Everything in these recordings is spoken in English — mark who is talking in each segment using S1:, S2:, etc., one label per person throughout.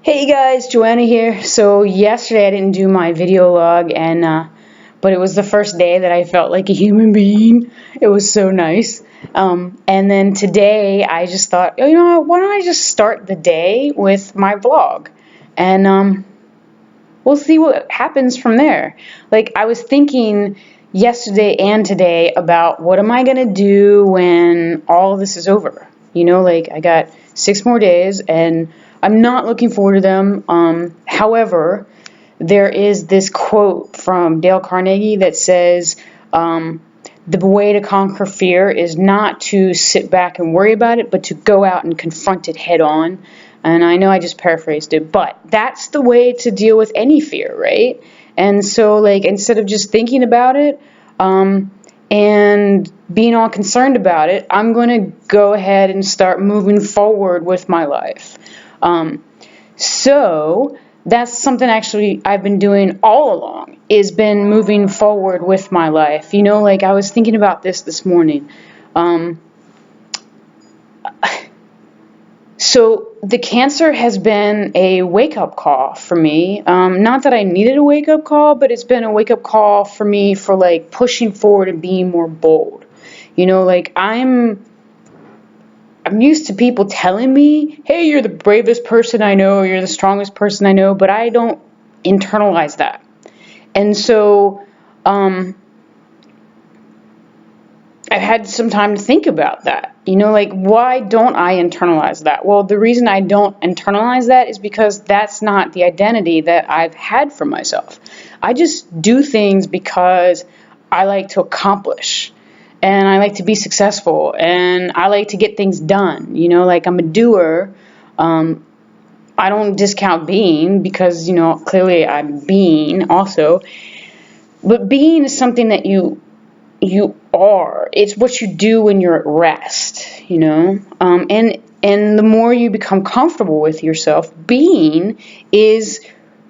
S1: Hey guys, Joanna here. So yesterday I didn't do my video log, but it was the first day that I felt like a human being. It was so nice. And then today I just thought, oh, why don't I just start the day with my vlog, and we'll see what happens from there. Like, I was thinking yesterday and today about what am I gonna do when all this is over. Like, I got 6 more days and I'm not looking forward to them. However, there is this quote from Dale Carnegie that says, the way to conquer fear is not to sit back and worry about it, but to go out and confront it head on. And I know I just paraphrased it, but that's the way to deal with any fear, right? And so, like, instead of just thinking about it, and being all concerned about it, I'm going to go ahead and start moving forward with my life. So that's something actually I've been doing all along, is been moving forward with my life. Like, I was thinking about this morning. So the cancer has been a wake-up call for me. Not that I needed a wake-up call, but it's been a wake-up call for me for, like, pushing forward and being more bold. Like, I'm used to people telling me, hey, you're the bravest person I know, you're the strongest person I know, but I don't internalize that. And so I've had some time to think about that. Like, why don't I internalize that? Well, the reason I don't internalize that is because that's not the identity that I've had for myself. I just do things because I like to accomplish, and I like to be successful, and I like to get things done. Like, I'm a doer. I don't discount being, because, clearly I'm being also. But being is something that you are. It's what you do when you're at rest, and the more you become comfortable with yourself, being is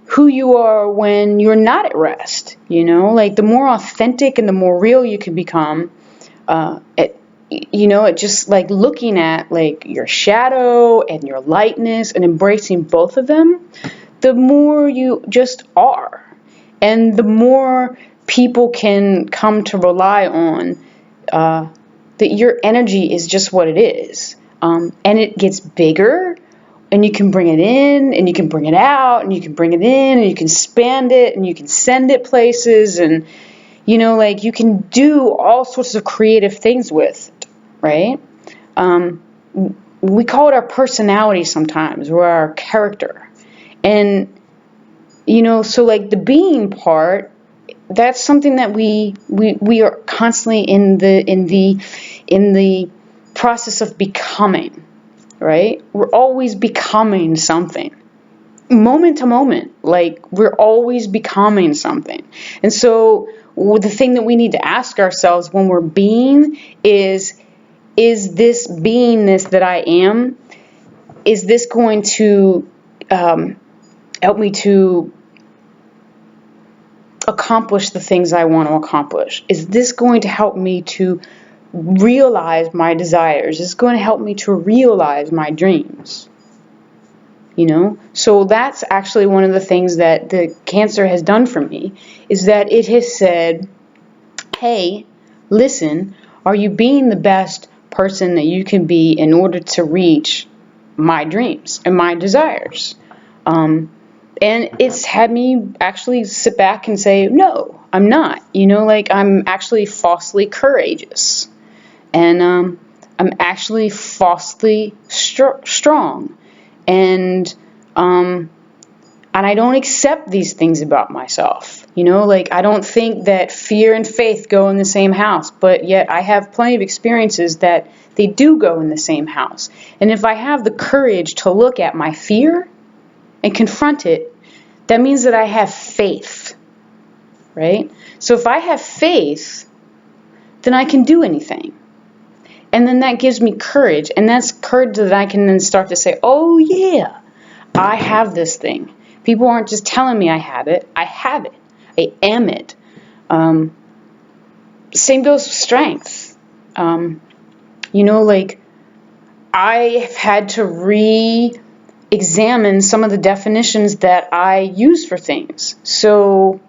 S1: who you are when you're not at rest. Like, the more authentic and the more real you can become, it just, like, looking at, like, your shadow and your lightness and embracing both of them, the more you just are, and the more people can come to rely on that your energy is just what it is, and it gets bigger, and you can bring it in, and you can bring it out, and you can bring it in, and you can expand it, and you can send it places, and like, you can do all sorts of creative things with it, right? We call it our personality sometimes, or our character, and so, like, the being part, that's something that we are constantly in the process of becoming, right? We're always becoming something, moment to moment. Like, we're always becoming something. And so the thing that we need to ask ourselves when we're being is this beingness that I am, is this going to help me to accomplish the things I want to accomplish? Is this going to help me to realize my desires? Is it going to help me to realize my dreams? So that's actually one of the things that the cancer has done for me, is that it has said, hey, listen, are you being the best person that you can be in order to reach my dreams and my desires? And it's had me actually sit back and say, no, I'm not. Like, I'm actually falsely courageous. And I'm actually falsely strong. And I don't accept these things about myself. Like, I don't think that fear and faith go in the same house, but yet I have plenty of experiences that they do go in the same house. And if I have the courage to look at my fear and confront it, that means that I have faith, right? So if I have faith, then I can do anything. And then that gives me courage, and that's courage that I can then start to say, oh yeah, I have this thing. People aren't just telling me I have it. I have it. I am it. Same goes with strength. Like, I have had to examine some of the definitions that I use for things. So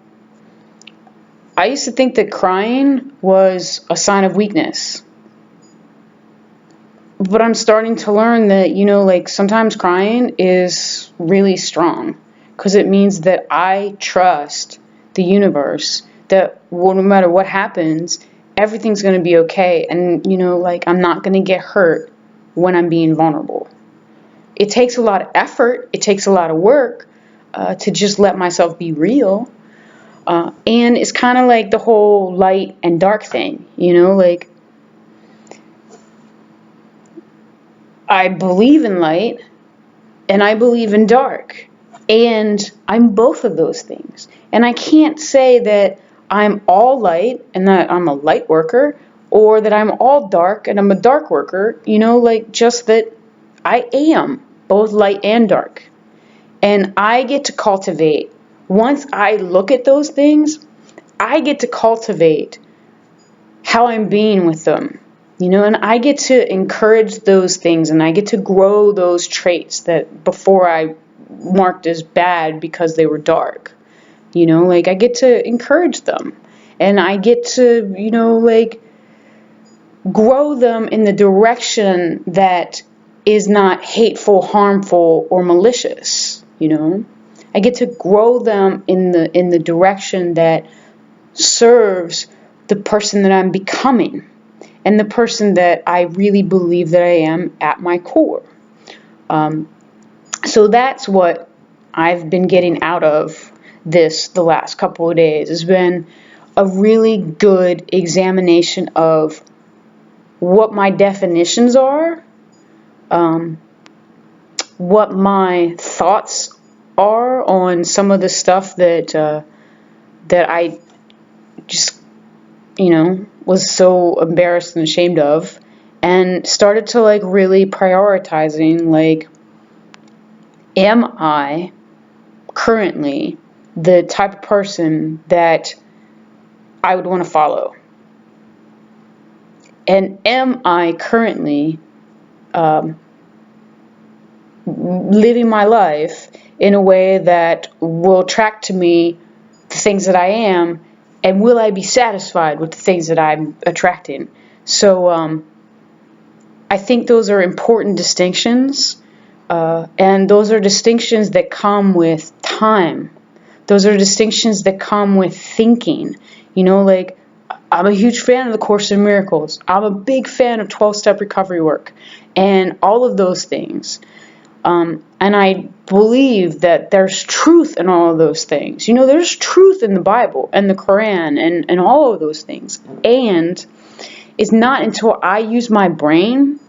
S1: I used to think that crying was a sign of weakness. But I'm starting to learn that, like sometimes crying is really strong because it means that I trust the universe that no matter what happens, everything's going to be okay. And, like I'm not going to get hurt when I'm being vulnerable. It takes a lot of effort. It takes a lot of work to just let myself be real. And it's kind of like the whole light and dark thing, like I believe in light and I believe in dark. And I'm both of those things. And I can't say that I'm all light and that I'm a light worker or that I'm all dark and I'm a dark worker, like just that I am both light and dark. And I get to cultivate, once I look at those things, I get to cultivate how I'm being with them. And I get to encourage those things and I get to grow those traits that before I marked as bad because they were dark. Like I get to encourage them and I get to, like grow them in the direction that is not hateful, harmful, or malicious. I get to grow them in the direction that serves the person that I'm becoming. And the person that I really believe that I am at my core. So that's what I've been getting out of this the last couple of days. Has been a really good examination of what my definitions are, what my thoughts are on some of the stuff that I just was so embarrassed and ashamed of, and started to like really prioritizing, like, am I currently the type of person that I would want to follow? And am I currently living my life in a way that will attract to me the things that I am? And will I be satisfied with the things that I'm attracting? So I think those are important distinctions. And those are distinctions that come with time. Those are distinctions that come with thinking. Like I'm a huge fan of the Course in Miracles. I'm a big fan of 12-step recovery work and all of those things. And I believe that there's truth in all of those things. There's truth in the Bible and the Quran and all of those things. And it's not until I use my brain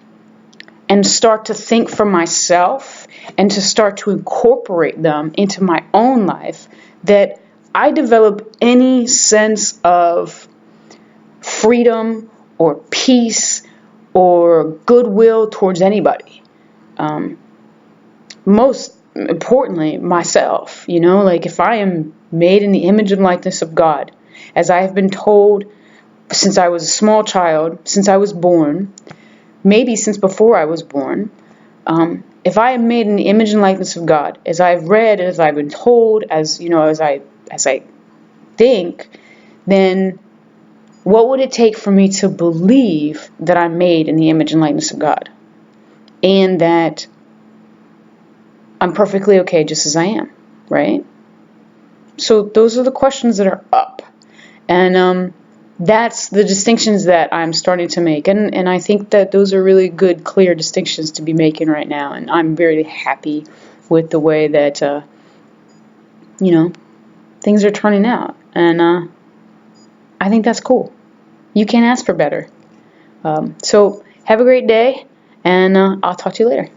S1: and start to think for myself and to start to incorporate them into my own life that I develop any sense of freedom or peace or goodwill towards anybody. Most importantly, myself. Like if I am made in the image and likeness of God, as I have been told since I was a small child, since I was born, maybe since before I was born, if I am made in the image and likeness of God, as I've read, as I've been told, as I think, then what would it take for me to believe that I'm made in the image and likeness of God, and that I'm perfectly okay just as I am, right? So those are the questions that are up, and that's the distinctions that I'm starting to make. And I think that those are really good, clear distinctions to be making right now. And I'm very happy with the way that, things are turning out. And I think that's cool. You can't ask for better. So have a great day, and I'll talk to you later.